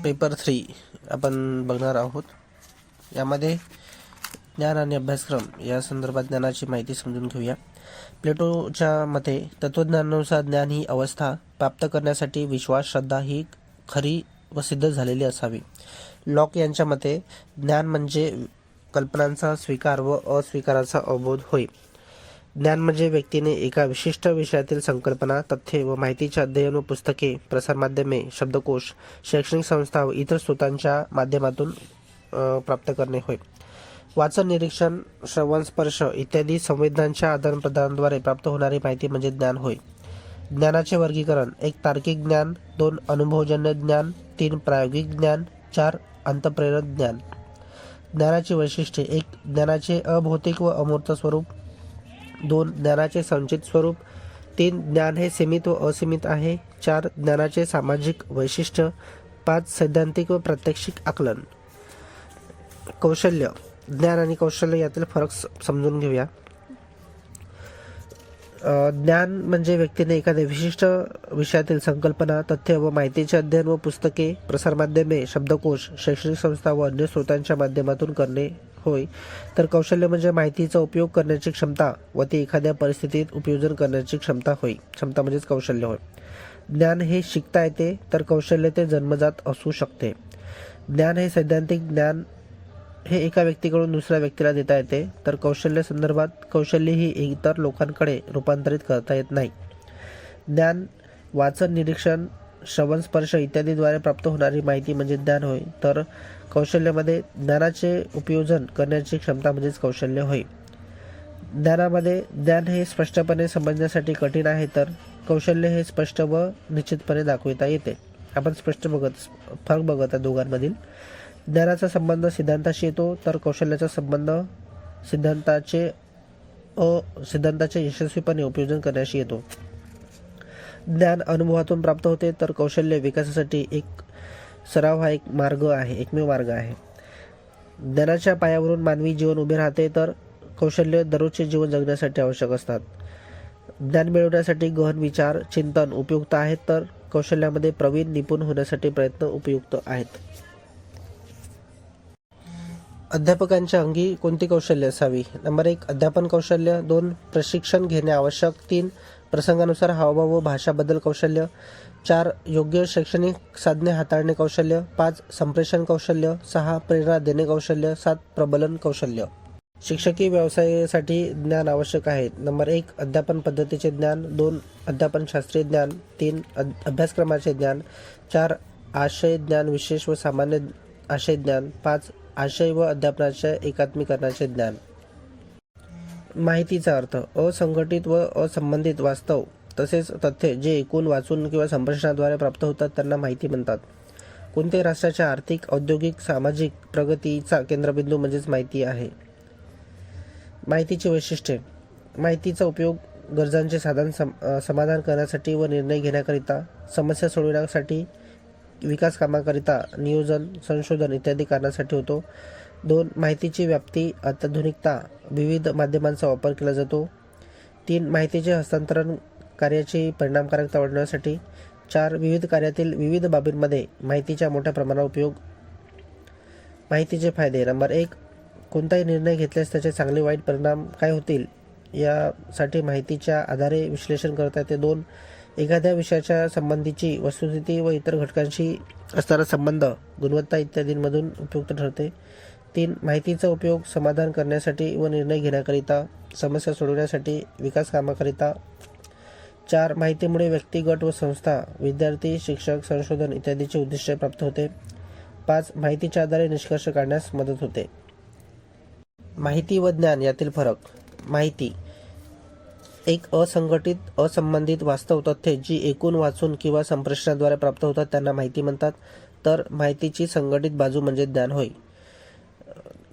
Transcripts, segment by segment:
Paper 3 आपण बघणार आहोत. यामध्ये ज्ञान आणि अभ्यासक्रम या संदर्भात ज्ञानाची माहिती समजून घेऊया. प्लेटोच्या मते तत्वज्ञानानुसार ज्ञान ही अवस्था प्राप्त करण्यासाठी विश्वास, श्रद्धा ही खरी व सिद्ध झालेली असावी. लॉक यांच्या मते ज्ञान म्हणजे कल्पनांचा स्वीकार व अस्वीकाराचा अवबोध होय. ज्ञान म्हणजे व्यक्तीने एका विशिष्ट विषयातील संकल्पना, तथ्ये व माहितीचे अध्ययन व पुस्तके, प्रसारमाध्यमे, शब्दकोश, शैक्षणिक संस्था व इतर स्रोतांच्या माध्यमातून प्राप्त करणे होय. वाचन, निरीक्षण, श्रवण, स्पर्श इत्यादी संवेदनांच्या आदानप्रदानाद्वारे प्राप्त होणारी माहिती म्हणजे ज्ञान होय. ज्ञानाचे वर्गीकरण: 1. तार्किक ज्ञान, 2. अनुभवजन्य ज्ञान, 3. प्रायोगिक ज्ञान, 4. अंतःप्रेरक ज्ञान. ज्ञानाची वैशिष्ट्ये: 1. ज्ञानाचे अभौतिक व अमूर्त स्वरूप, 2. ज्ञानाचे संचित स्वरूप, 3. ज्ञान हे सीमित व असीमित आहे, 4. ज्ञानाचे सामाजिक वैशिष्ट्य, 5. सैद्धांतिक व प्रात्यक्षिक आकलन. कौशल्य: ज्ञान आणि कौशल्य यातील फरक समजून घेऊया. ज्ञान म्हणजे व्यक्तीने एखाद्या विशिष्ट विषयातील संकल्पना, तथ्य व माहितीचे अध्ययन व पुस्तके, प्रसारमाध्यमे, शब्दकोश, शैक्षणिक संस्था व अन्य स्रोतांच्या माध्यमातून करणे होय. तर कौशल्य म्हणजे माहितीचा उपयोग करण्याची क्षमता व ती एखाद्या परिस्थितीत उपयोजन करण्याची क्षमता होय. क्षमता म्हणजेच कौशल्य होय. ज्ञान हे शिकता येते, तर कौशल्य ते जन्मजात असू शकते. ज्ञान हे सैद्धांतिक ज्ञान हे एका व्यक्तीकडून दुसऱ्या व्यक्तीला देता येते, तर कौशल्य संदर्भात कौशल्य ही इतर लोकांकडे रूपांतरित करता येत नाही. ज्ञान वाचन, निरीक्षण, श्रवण, स्पर्श इत्यादीद्वारे प्राप्त होणारी माहिती म्हणजे ज्ञान होय. तर कौशल्यामध्ये ज्ञानाचे उपयोजन करण्याची क्षमता म्हणजेच कौशल्य होय. ज्ञानामध्ये ज्ञान हे स्पष्टपणे समजण्यासाठी कठीण आहे, तर कौशल्य हे स्पष्ट व निश्चितपणे दाखविता येते. आपण स्पष्ट फरक बघत आहे दोघांमधील. ज्ञानाचा संबंध सिद्धांताशी येतो, तर कौशल्याचा संबंध सिद्धांताचे यशस्वीपणे उपयोजन करण्याशी येतो. ज्ञान अनुभवातून प्राप्त होते, तर कौशल्य विकासासाठी सराव हा एकमेव मार्ग आहे. ज्ञानाच्या पायावरून मानवी जीवन उभे राहते, तर कौशल्य दररोजचे जीवन जगण्यासाठी आवश्यक असतात. ज्ञान मिळवण्यासाठी गहन विचार, चिंतन उपयुक्त आहेत, तर कौशल्यामध्ये प्रवीण, निपुण होण्यासाठी प्रयत्न उपयुक्त आहेत. अध्यापकांच्या अंगी कोणती कौशल्य असावी? नंबर 1. अध्यापन कौशल्य, 2. प्रशिक्षण घेणे आवश्यक, 3. प्रसंगानुसार हावभाव व भाषाबद्दल कौशल्य, 4. योग्य शैक्षणिक साधने हाताळणे कौशल्य, 5. संप्रेषण कौशल्य, 6. प्रेरणा देणे कौशल्य, 7. प्रबलन कौशल्य. शिक्षकी व्यवसायासाठी ज्ञान आवश्यक आहे. नंबर 1. अध्यापन पद्धतीचे ज्ञान, 2. अध्यापन शास्त्रीय ज्ञान, 3. अभ्यासक्रमाचे ज्ञान, 4. आशय ज्ञान, विशेष व सामान्य आशय ज्ञान, 5. आशय व अध्यापनाच्या एकात्मीकरणाचे ज्ञान. माहितीचा अर्थ: असंघटित व असंबंधित वास्तव तसेच तथ्ये जे एकूण, वाचून किंवा संप्रेषणाद्वारे प्राप्त होतात त्यांना माहिती म्हणतात. कोणत्याही राष्ट्राच्या आर्थिक, औद्योगिक, सामाजिक प्रगतीचा केंद्रबिंदू म्हणजेच माहिती आहे. माहितीची वैशिष्ट्ये: माहितीचा उपयोग गरजांचे समाधान करण्यासाठी व निर्णय घेण्याकरिता, समस्या सोडविण्यासाठी, विकास कामाकरिता, नियोजन, संशोधन इत्यादी कारणासाठी होतो. 2. माहितीची व्याप्ती, अत्याधुनिकता, विविध माध्यमांचा वापर केला जातो. 3. माहितीचे हस्तांतरण कार्याची परिणामकारकता वाढवण्यासाठी. 4. विविध कार्यातील विविध बाबींमध्ये माहितीच्या मोठ्या प्रमाणावर उपयोग. माहितीचे फायदे: नंबर 1. कोणताही निर्णय घेतल्यास त्याचे चांगले वाईट परिणाम काय होतील यासाठी माहितीच्या आधारे विश्लेषण करता येते. 2. एखाद्या विषयाच्या संबंधीची वस्तुस्थिती व इतर घटकांशी असणारा संबंध, गुणवत्ता इत्यादींमधून उपयुक्त ठरते. 3. माहितीचा उपयोग समाधान करण्यासाठी व निर्णय घेण्याकरिता, समस्या सोडवण्यासाठी, विकास कामाकरिता. 4. माहितीमुळे व्यक्ती, गट व संस्था, विद्यार्थी, शिक्षक, संशोधन इत्यादीचे उद्दिष्ट प्राप्त होते. 5. माहितीच्या आधारे निष्कर्ष काढण्यास मदत होते. माहिती व ज्ञान यातील फरक. माहिती: 1. असंघटित, असंबंधित वास्तव तथ्ये जी एकूण, वाचून किंवा संप्रेषणाद्वारे प्राप्त होतात त्यांना माहिती म्हणतात, तर माहितीची संघटित बाजू म्हणजे ज्ञान होय.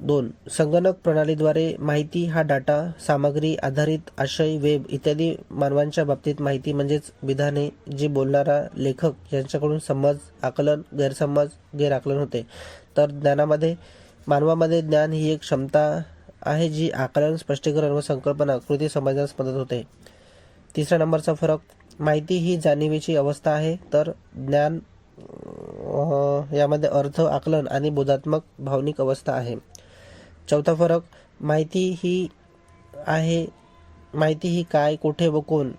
2. संगणक प्रणालीद्वारे माहिती हा डाटा, सामग्री आधारित आशय, वेब इत्यादी. मानवांच्या बाबतीत माहिती म्हणजेच विधाने जी बोलणारा लेखक यांच्याकडून समज, आकलन, गैरसमज, गैरआकलन होते. तर मानवामध्ये ज्ञान ही एक क्षमता आहे जी आकलन, स्पष्टीकरण व संकल्पना, कृती समजण्यास मदत होते. 3रा नंबरचा फरक. माहिती ही जाणीवेची अवस्था आहे, तर ज्ञान यामध्ये अर्थ, आकलन आणि बोधात्मक भावनिक अवस्था आहे. चौथा फरक, माहिती ही काय, कुठे व कोण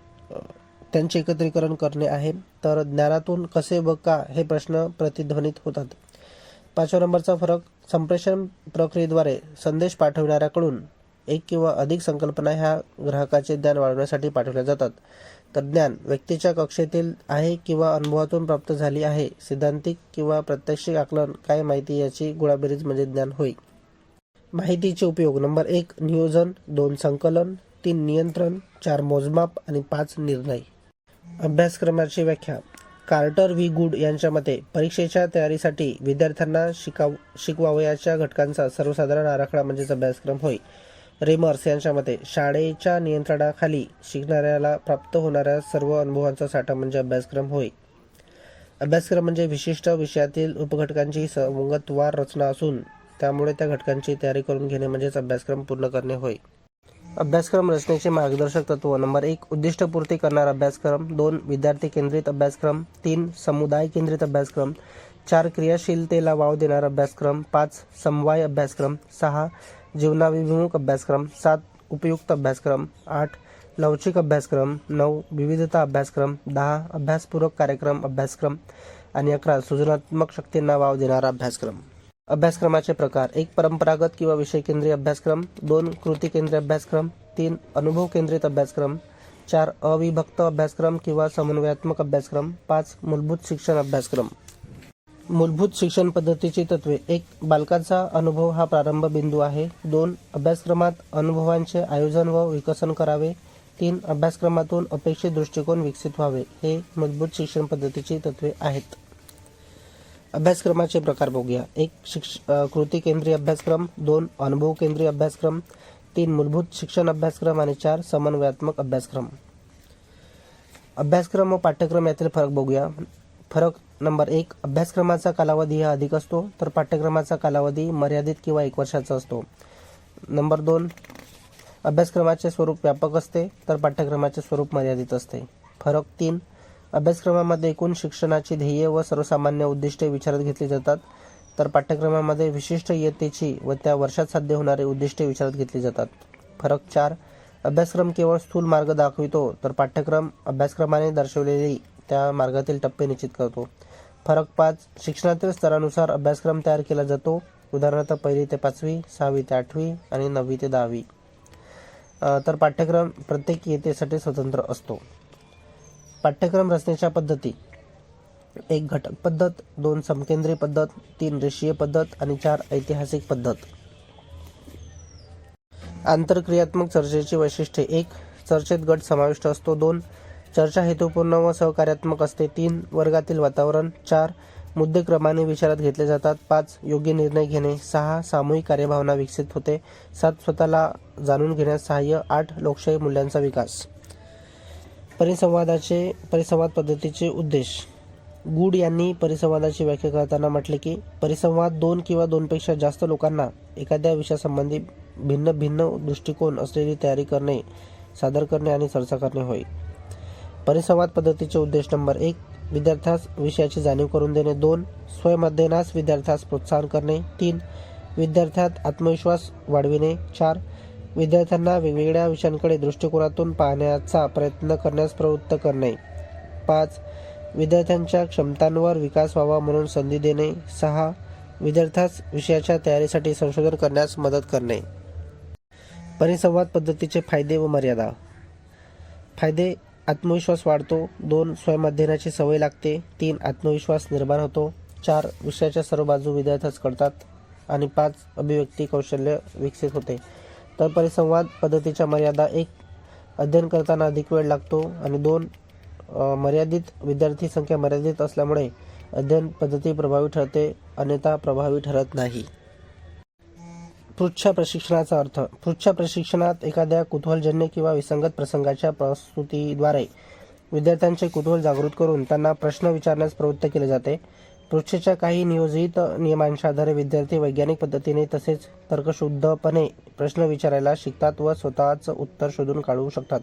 त्यांचे एकत्रीकरण करणे आहे. तर ज्ञानातून कसे व का हे प्रश्न प्रतिध्वनित होतात. 5व्या नंबरचा फरक, संप्रेषण प्रक्रियेद्वारे संदेश पाठविणाऱ्याकडून एक किंवा अधिक संकल्पना ह्या ग्राहकाचे ज्ञान वाढवण्यासाठी पाठवल्या जातात. तर ज्ञान व्यक्तीच्या कक्षेतील आहे किंवा अनुभवातून प्राप्त झाली आहे. सिद्धांतिक किंवा प्रात्यक्षिक आकलन, काय माहिती याची गुणाबेरीज म्हणजे ज्ञान होय. माहितीचे उपयोग, नंबर 1 नियोजन, 2 संकलन, 3 नियंत्रण, 4 मोजमाप आणि 5 निर्णय. अभ्यासक्रमाची व्याख्या. कार्टर व्ही गुड यांच्या मते परीक्षेच्या तयारीसाठी विद्यार्थ्यांना शिकवावयाच्या घटकांचा सर्वसाधारण आराखडा म्हणजेच अभ्यासक्रम होय. रेमर्स यांच्या मते शाळेच्या नियंत्रणाखाली शिकणाऱ्याला प्राप्त होणाऱ्या सर्व अनुभवांचा साठा म्हणजे अभ्यासक्रम होय. अभ्यासक्रम म्हणजे विशिष्ट विषयातील उपघटकांची संगतवार रचना असून त्यामुळे त्या घटकांची तयारी करून घेणे म्हणजेच अभ्यासक्रम पूर्ण करणे होय. अभ्यासक्रम रचनेचे मार्गदर्शक तत्व, नंबर 1 उद्दिष्टपूर्ती करणारा अभ्यासक्रम, 2 विद्यार्थी केंद्रित अभ्यासक्रम, 3 समुदाय केंद्रित अभ्यासक्रम, 4 क्रियाशीलतेला वाव देणारा अभ्यासक्रम, 5 समवाय अभ्यासक्रम, 6 जीवनाभिमुख अभ्यासक्रम, 7 उपयुक्त अभ्यासक्रम, 8 लवचिक अभ्यासक्रम, 9 विविधता अभ्यासक्रम, 10 अभ्यासपूरक कार्यक्रम अभ्यासक्रम आणि 11 सृजनात्मक शक्तींना वाव देणारा अभ्यासक्रम. अभ्यासक्रमाचे प्रकार, 1 परंपरागत किंवा विषय केंद्रीय अभ्यासक्रम, 2 कृती केंद्रीय अभ्यासक्रम, 3 अनुभव केंद्रित अभ्यासक्रम, 4 अविभक्त अभ्यासक्रम किंवा समन्वयात्मक अभ्यासक्रम, 5 मूलभूत शिक्षण अभ्यासक्रम. मूलभूत शिक्षण पद्धतीची तत्वे, 1 बालकाचा अनुभव हा प्रारंभ बिंदू आहे, 2 अभ्यासक्रमात अनुभवांचे आयोजन व विकसन करावे, 3 अभ्यासक्रमातून अपेक्षित दृष्टिकोन विकसित व्हावे. हे मूलभूत शिक्षण पद्धतीची तत्वे आहेत. अभ्यासक्रमाचे प्रकार बघूया. 1 कृती केंद्रीय अभ्यासक्रम, 2 अनुभव केंद्रीय अभ्यासक्रम, 3 मूलभूत शिक्षण अभ्यासक्रम आणि 4 समन्वयात्मक अभ्यासक्रम. अभ्यासक्रम व पाठ्यक्रम यातील फरक बघूया. फरक नंबर 1 अभ्यासक्रमाचा कालावधी हा अधिक असतो तर पाठ्यक्रमाचा कालावधी मर्यादित किंवा 1 वर्षाचा असतो. नंबर 2 अभ्यासक्रमाचे स्वरूप व्यापक असते तर पाठ्यक्रमाचे स्वरूप मर्यादित असते. फरक 3 अभ्यासक्रमामध्ये एकूण शिक्षणाची ध्येय व सर्वसामान्य उद्दिष्टे विचारात घेतली जातात तर पाठ्यक्रमामध्ये विशिष्ट इयत्तेची व त्या वर्षात साध्य होणारी उद्दिष्टे विचारात घेतली जातात. फरक 4 अभ्यासक्रम केवळ स्थूल मार्ग दाखवितो तर पाठ्यक्रम अभ्यासक्रमाने दर्शवलेली त्या मार्गातील टप्पे निश्चित करतो. फरक 5 शिक्षणातील स्तरानुसार अभ्यासक्रम तयार केला जातो. उदाहरणार्थ 1ली ते 5वी, 6वी ते 8वी आणि 9वी ते 10वी. तर पाठ्यक्रम प्रत्येक इयत्तेसाठी स्वतंत्र असतो. पाठ्यक्रम रचनेच्या पद्धती, 1 घटक पद्धत, 2 समकेंद्री पद्धत, 3 रेषीय पद्धत आणि 4 ऐतिहासिक पद्धत. आंतरक्रियात्मक चर्चेची वैशिष्ट्ये, 1 चर्चेत गट समाविष्ट असतो, 2 चर्चा हेतुपूर्ण व सहकार्यात्मक असते, 3 वर्गातील वातावरण, 4 मुद्दे क्रमाने विचारात घेतले जातात, 5 योग्य निर्णय घेणे, 6 सामूहिक कार्यभावना विकसित होते, 7 स्वतःला जाणून घेण्यास सहाय्य, 8 लोकशाही मूल्यांचा विकास. परिसंवाद पद्धतीचे उद्देश. गुड यांनी परिसंवादाची व्याख्या करताना म्हटले की परिसंवाद 2 किंवा 2 पेक्षा जास्त लोकांना एखाद्या विषयासंबंधी भिन्न दृष्टिकोन असलेली तयारी करणे, सादर करणे आणि चर्चा करणे होय. परिसंवाद पद्धतीचे उद्देश, नंबर 1 विद्यार्थ्यास विषयाची जाणीव करून देणे, 2 स्वयंअध्ययनास विद्यार्थ्यास प्रोत्साहन करणे, 3 विद्यार्थ्यात आत्मविश्वास वाढविणे, 4 विद्यार्थ्यांना वेगवेगळ्या विषयांकडे दृष्टिकोनातून पाहण्याचा प्रयत्न करण्यास प्रवृत्त करणे, 5 विद्यार्थ्यांच्या क्षमतांवर विकास व्हावा म्हणून संधी देणे, 6 विद्यार्थ्यास विषयाच्या तयारीसाठी संशोधन करण्यास मदत करणे. परिसंवाद पद्धतीचे फायदे व मर्यादा. फायदे, आत्मविश्वास वाढतो, 2 स्वयंअध्ययनाची सवय लागते, 3 आत्मविश्वास निर्माण होतो, 4 विषयाच्या सर्व बाजू विद्यार्थ्यास कळतात आणि 5 अभिव्यक्ती कौशल्य विकसित होते. तर परिसंवाद पद्धतीच्या मर्यादा, 1 अध्ययन करताना अधिक वेळ लागतो आणि 2 मर्यादित विद्यार्थी संख्या मर्यादित असल्यामुळे अध्ययन पद्धती प्रभावी ठरते, अन्यथा प्रभावी ठरत नाही. पृच्छ प्रशिक्षणाचा अर्थ. पृच्छ प्रशिक्षणात एखाद्या कुतूहलजन्य किंवा विसंगत प्रसंगाच्या प्रस्तुतीद्वारे विद्यार्थ्यांचे कुतूहल जागृत करून त्यांना प्रश्न विचारण्यास प्रवृत्त केले जाते. पृच्छेच्या काही नियोजित नियमांच्या आधारे विद्यार्थी वैज्ञानिक पद्धतीने तसेच तर्कशुद्धपणे प्रश्न विचारायला शिकतात व स्वतःच उत्तर शोधून काढू शकतात.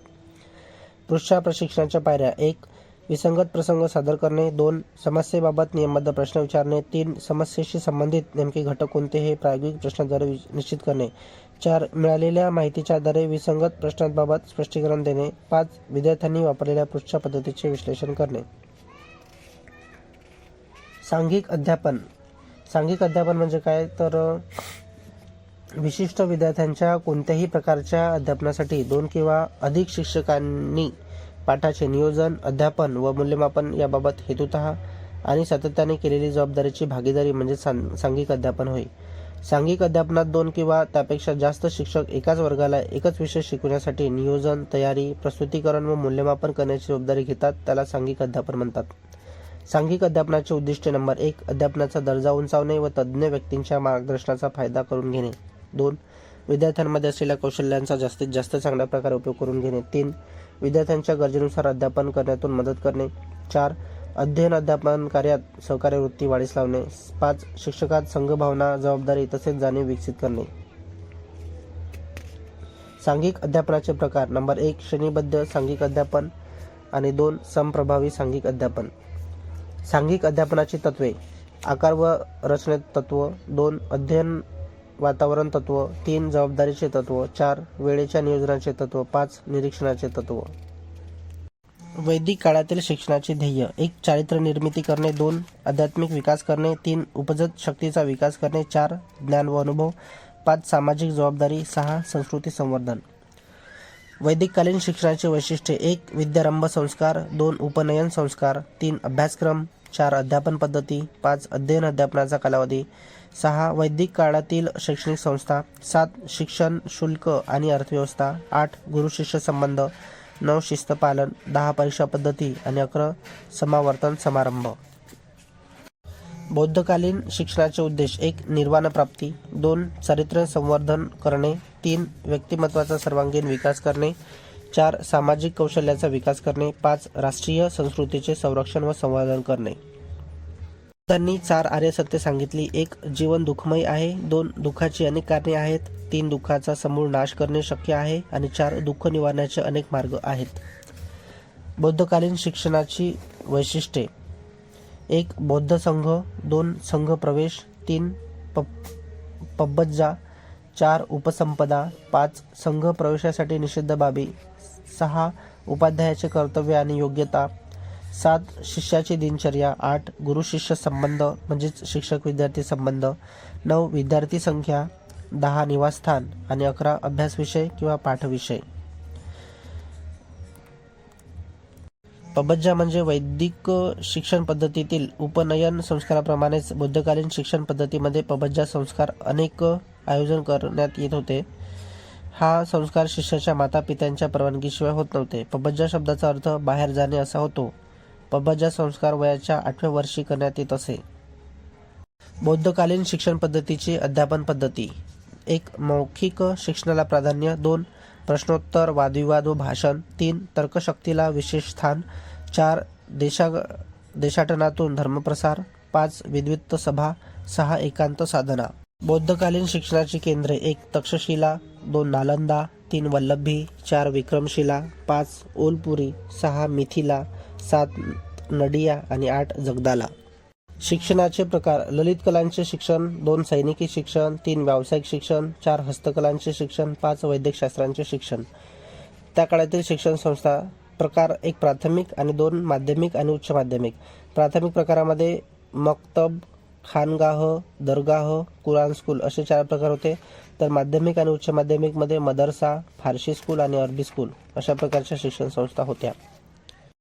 पृच्छ प्रशिक्षणाच्या पायऱ्या. 1 विसंगत प्रसंग सादर करणे. 2. समस्येबाबत नियमबद्ध प्रश्न विचारणे. 3. समस्येशी संबंधित नेमके घटक कोणते हे प्रायोगिक प्रश्नाद्वारे निश्चित करणे. 4. मिळालेल्या माहितीच्या आधारे विसंगत प्रश्नांबाबत स्पष्टीकरण देणे. 5. विद्यार्थ्यांनी वापरलेल्या पृष्ठ पद्धतीचे विश्लेषण करणे. सांघिक अध्यापन. सांघिक अध्यापन म्हणजे काय तर विशिष्ट विद्यार्थ्यांच्या कोणत्याही प्रकारच्या अध्यापनासाठी 2 किंवा अधिक शिक्षकांनी पाठाचे नियोजन, अध्यापन व मूल्यमापन याबाबत हेतुतः आणि सातत्याने केलेली जबाबदारीची भागीदारी म्हणजे सांघिक अध्यापन होय. सांघिक अध्यापनात 2 किंवा त्यापेक्षा जास्त शिक्षक एकाच वर्गाला एकच विषय शिकवण्यासाठी नियोजन, तयारी, प्रस्तुतीकरण व मूल्यमापन करण्याची जबाबदारी घेतात, त्याला सांघिक अध्यापन म्हणतात. सांघिक अध्यापनाचे उद्दिष्टे. नंबर 1. अध्यापनाचा दर्जा उंचावणे व तज्ज्ञ व्यक्तींच्या मार्गदर्शनाचा फायदा करून घेणे. 2. विद्यार्थ्यांमध्ये असलेल्या कौशल्यांचा जास्तीत जास्त चांगल्या प्रकारे उपयोग करून घेणे. 3. विद्यार्थ्यांच्या गरजेनुसार अध्यापन करण्यातून मदत करणे. 4. अध्ययन अध्यापन कार्यात सहकार्य वृत्ती वाढीस लावणे. 5. शिक्षकात संघभावना, जबाबदारी तसेच जाणीव विकसित करणे. सांघिक अध्यापनाचे प्रकार. नंबर 1. श्रेणीबद्ध सांघिक अध्यापन आणि 2. समप्रभावी सांघिक अध्यापन. सांघिक अध्यापनाची तत्वे. आकार व रचने तत्व. 2. अध्ययन वातावरण तत्व. 3. जबाबदारीचे तत्व. 4. वेळेच्या नियोजनाचे तत्व. 5. निरीक्षणाचे तत्व. वैदिक काळातील शिक्षणाचे ध्येय. 1. चारित्र्य निर्मिती करणे. 2. आध्यात्मिक विकास करणे. 3. उपजत शक्तीचा विकास करणे. 4. ज्ञान व अनुभव. 5. सामाजिक जबाबदारी. 6. संस्कृती संवर्धन. वैदिककालीन शिक्षणाचे वैशिष्ट्ये. 1. विद्यारंभ संस्कार. 2. उपनयन संस्कार. 3. अभ्यासक्रम. 4. अध्यापन पद्धती. 5. अध्ययन अध्यापनाचा कालावधी. 6. वैदिक काळातील शैक्षणिक संस्था. 7. शिक्षण शुल्क आणि अर्थव्यवस्था. 8. गुरु-शिष्य संबंध. 9. शिस्तपालन. 10. परीक्षा पद्धती आणि 11. समावर्तन समारंभ. बौद्धकालीन शिक्षणाचे उद्देश. 1. निर्वाण प्राप्ती. 2. चारित्र्य संवर्धन करणे. 3. व्यक्तिमत्वाचा सर्वांगीण विकास करणे. 4. सामाजिक कौशल्याचा विकास करणे. 5. राष्ट्रीय संस्कृतीचे संरक्षण व संवर्धन करणे. बुद्धांनी 4 आर्य सत्य सांगितली. 1. जीवन दुःखमय आहे. 2. दुःखाची अनेक कारणे आहेत. 3. दुःखाचा समूळ नाश करणे शक्य आहे. आणि 4. दुःख निवारण्याचे अनेक मार्ग आहेत. बौद्धकालीन शिक्षणाची वैशिष्ट्ये. 1. बौद्ध संघ. 2. संघ प्रवेश. 3. पब्बज्जा. 4. उपसंपदा. 5. संघ प्रवेशासाठी निषिद्ध बाबी. 6. उपाध्यायाचे कर्तव्य आणि योग्यता. 7. शिष्याची दिनचर्या. 8. गुरु-शिष्य संबंध म्हणजेच शिक्षक विद्यार्थी संबंध. 9. विद्यार्थी संख्या. 10. निवासस्थान आणि 11. अभ्यास विषय किंवा पाठविषय. पब्बज्जा म्हणजे वैदिक शिक्षण पद्धतीतील उपनयन संस्काराप्रमाणेच बौद्धकालीन शिक्षण पद्धतीमध्ये पब्बज्जा संस्कार अनेक आयोजन करण्यात येत होते. हा संस्कार शिष्याच्या मातापित्यांच्या परवानगीशिवाय होत नव्हते. पब्बज्जा शब्दाचा अर्थ बाहेर जाणे असा होतो. पब्बज्जा संस्कार वयाच्या 8व्या वर्षी करण्यात येत असे. बौद्धकालीन शिक्षण पद्धतीची अध्यापन पद्धती. 1. मौखिक शिक्षणाला प्राधान्य. 2. प्रश्नोत्तर, वादविवाद व भाषण. 3. तर्कशक्तीला विशेष स्थान. 4. देशाटनातून धर्मप्रसार. 5. विद्वत सभा. 6. एकांत साधना. बौद्धकालीन शिक्षणाची केंद्रे. 1. तक्षशिला. 2. नालंदा. 3. वल्लभी. 4. विक्रमशिला. 5. ओलपुरी. 6. मिथिला. 7. नडिया आणि 8. जगदाला. शिक्षणाचे प्रकार. ललित कलांचे शिक्षण. 2. सैनिकी शिक्षण. 3. व्यावसायिक शिक्षण. 4. हस्तकलांचे शिक्षण. 5. वैद्यकशास्त्रांचे शिक्षण. त्या काळातील शिक्षण संस्था. प्रकार. 1. प्राथमिक आणि 2. माध्यमिक आणि उच्च माध्यमिक. प्राथमिक प्रकारामध्ये मक्तब, खानगाह, दरगाह, कुराण स्कूल असे 4 प्रकार होते. तर माध्यमिक आणि उच्च माध्यमिकमध्ये मदरसा, फारसी स्कूल आणि अरबी स्कूल अशा प्रकारच्या शिक्षण संस्था होत्या.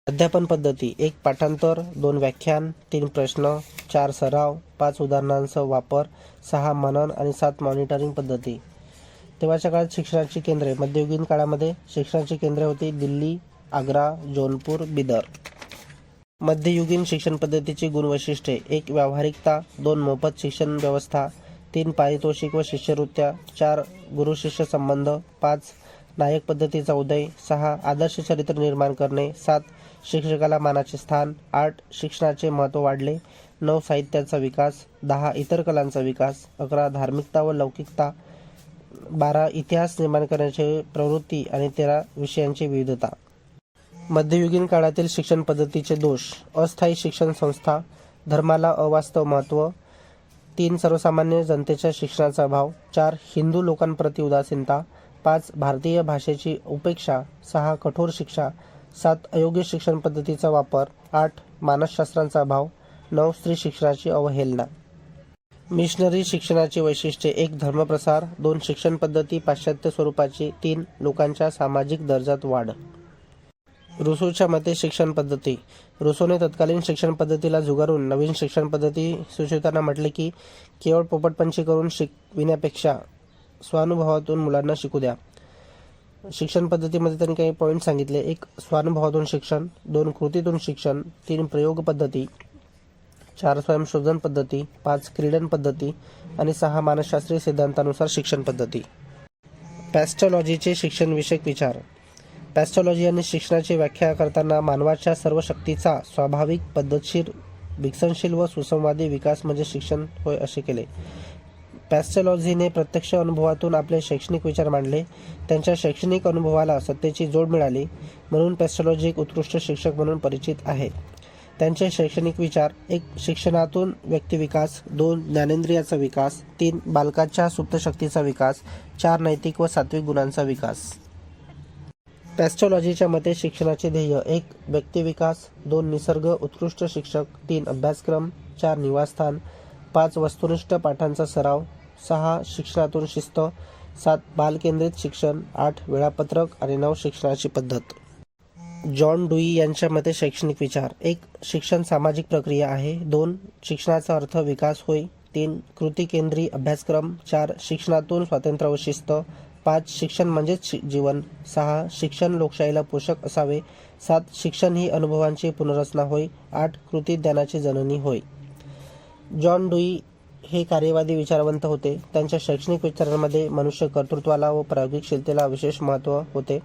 अध्यापन पद्धती. 1. पाठांतर. 2. व्याख्यान. 3. प्रश्न. 4. सराव. 5. उदाहरणांचा वापर. 6. मनन आणि 7. मॉनिटरिंग पद्धती. तेव्हाच्या काळात शिक्षणाची केंद्रे. मध्ययुगीन काळामध्ये शिक्षणाची केंद्रे होती दिल्ली, आग्रा, जौनपूर, बिदर. मध्ययुगीन शिक्षण पद्धतीची गुणवैशिष्ट्ये. 1. व्यावहारिकता. 2. मोफत शिक्षण व्यवस्था. 3. पारितोषिक व शिष्यवृत्त्या. 4. गुरु-शिष्य संबंध. 5. नायक पद्धतीचा उदय. 6. आदर्श चरित्र निर्माण करणे. 7. शिक्षकाला मानाचे स्थान. 8. शिक्षणाचे महत्त्व वाढले. 9. साहित्याचा विकास. 10. इतर कलांचा विकास. 11. धार्मिकता व लौकिकता. 12. इतिहास निर्माण करण्याची प्रवृत्ती आणि 13. विषयांची विविधता. मध्ययुगीन काळातील शिक्षण पद्धतीचे दोष. अस्थायी शिक्षण संस्था. धर्माला अवास्तव महत्त्व. 3. सर्वसामान्य जनतेच्या शिक्षणाचा अभाव. 4. हिंदू लोकांप्रती उदासीनता. 5. भारतीय भाषेची उपेक्षा. 6. कठोर शिक्षा. 7. अयोग्य शिक्षण पद्धतीचा वापर. 8. मानसशास्त्रांचा अभाव. 9. स्त्री शिक्षणाची अवहेलना. मिशनरी शिक्षणाची वैशिष्ट्ये. 1. धर्मप्रसार. 2. शिक्षण पद्धती पाश्चात्य स्वरूपाची. 3. लोकांच्या सामाजिक दर्जात वाढ. रुसोच्या मते शिक्षण पद्धती. रुसोने तत्कालीन शिक्षण पद्धतीला झुगारून नवीन शिक्षण पद्धती सुचविताना म्हटले की केवळ पोपटपंची करून शिकविण्यापेक्षा स्वानुभवातून मुलांना शिकू द्या. शिक्षण पद्धतीमध्ये त्यांनी काही पॉईंट सांगितले. 1. स्वानुभवातून शिक्षण. 2. कृतीतून शिक्षण. 3. प्रयोग पद्धती. 4. स्वयंशोधन पद्धती. 5. क्रीडन पद्धती. आणि 6. मानसशास्त्रीय सिद्धांतानुसार शिक्षण पद्धती. पॅस्टॉलॉजीचे शिक्षणविषयक विचार. पॅस्टॉलॉजी यांनी शिक्षणाची व्याख्या करताना मानवाच्या सर्व शक्तीचा स्वाभाविक, पद्धतशीर, विकसनशील व सुसंवादी विकास म्हणजे शिक्षण होय असे केले. पॅस्टॉलॉजीने प्रत्यक्ष अनुभवातून आपले शैक्षणिक विचार मांडले. त्यांच्या शैक्षणिक अनुभवाला सत्तेची जोड मिळाली, म्हणून पॅस्टॉलॉजी एक उत्कृष्ट शिक्षक म्हणून परिचित आहे. त्यांचे शैक्षणिक विचार. 1. शिक्षणातून व्यक्तिविकास. 2. ज्ञानेंद्रियाचा विकास. 3. बालकाच्या सुप्त शक्तीचा विकास. 4. नैतिक व सात्विक गुणांचा विकास. पॅस्टॉलॉजीच्या मते शिक्षणाचे ध्येय. 1. व्यक्तिविकास. 2. निसर्ग उत्कृष्ट शिक्षक. 3. अभ्यासक्रम. 4. निवासस्थान. 5. वस्तुनिष्ठ पाठांचा सराव. 6. शिक्षणातून शिस्त. 7. बालकेंद्रित शिक्षण. 8. वेळापत्रक. आणि 9. शिक्षणाची पद्धत. जॉन डुई यांच्या मते शैक्षणिक विचार. 1. शिक्षण सामाजिक प्रक्रिया आहे. 2. शिक्षणाचा अर्थ विकास होय. 3. कृती केंद्री अभ्यासक्रम. 4. शिक्षणातून स्वातंत्र्य व शिस्त. 5. शिक्षण म्हणजेच जीवन. 6. शिक्षण लोकशाहीला पोषक असावे. 7. शिक्षण ही अनुभवांची पुनर्रचना होय. 8. कृती ज्ञानाची जननी होय. जॉन डुई हे कार्यवादी विचारवंत होते. त्यांच्या शैक्षणिक विचारांमध्ये मनुष्य कर्तृत्वाला व प्रायोगिकशीलतेला विशेष महत्त्व होते.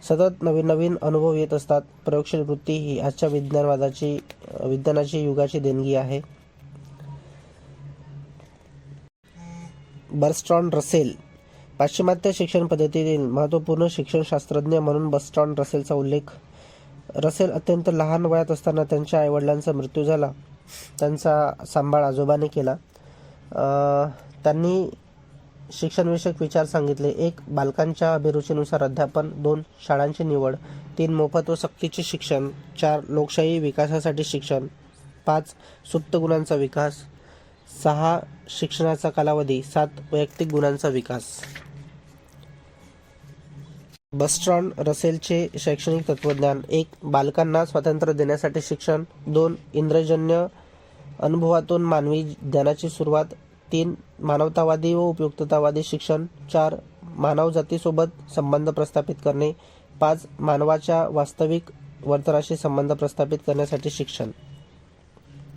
सतत नवीन नवीन अनुभव येत असतात. प्रयोगशील वृत्ती ही आजच्या विज्ञानाची युगाची देणगी आहे. Bertrand Russell. पाश्चिमात्य शिक्षण पद्धतीतील महत्त्वपूर्ण शिक्षणशास्त्रज्ञ म्हणून बर्ट्रांड रसेलचा उल्लेख. रसेल अत्यंत लहान वयात असताना त्यांच्या आईवडिलांचा मृत्यू झाला. त्यांचा सांभाळ आजोबाने केला. त्यांनी शिक्षणविषयक विचार सांगितले. 1. बालकांच्या अभिरुचीनुसार अध्यापन. 2. शाळांची निवड. 3. मोफत व सक्तीचे शिक्षण. 4. लोकशाही विकासासाठी शिक्षण. 5. सुप्त गुणांचा विकास. 6. शिक्षणाचा कालावधी. 7. वैयक्तिक गुणांचा विकास. बर्ट्रांड रसेलचे शैक्षणिक तत्त्वज्ञान. 1. बालकांना स्वातंत्र्य देण्यासाठी शिक्षण. 2. इंद्रियजन्य अनुभवातून मानवी ज्ञानाची सुरुवात. 3. मानवतावादी व उपयुक्ततावादी शिक्षण. 4. मानवजातीसोबत संबंध प्रस्थापित करणे. 5. मानवाच्या वास्तविक वर्तनाशी संबंध प्रस्थापित करण्यासाठी शिक्षण.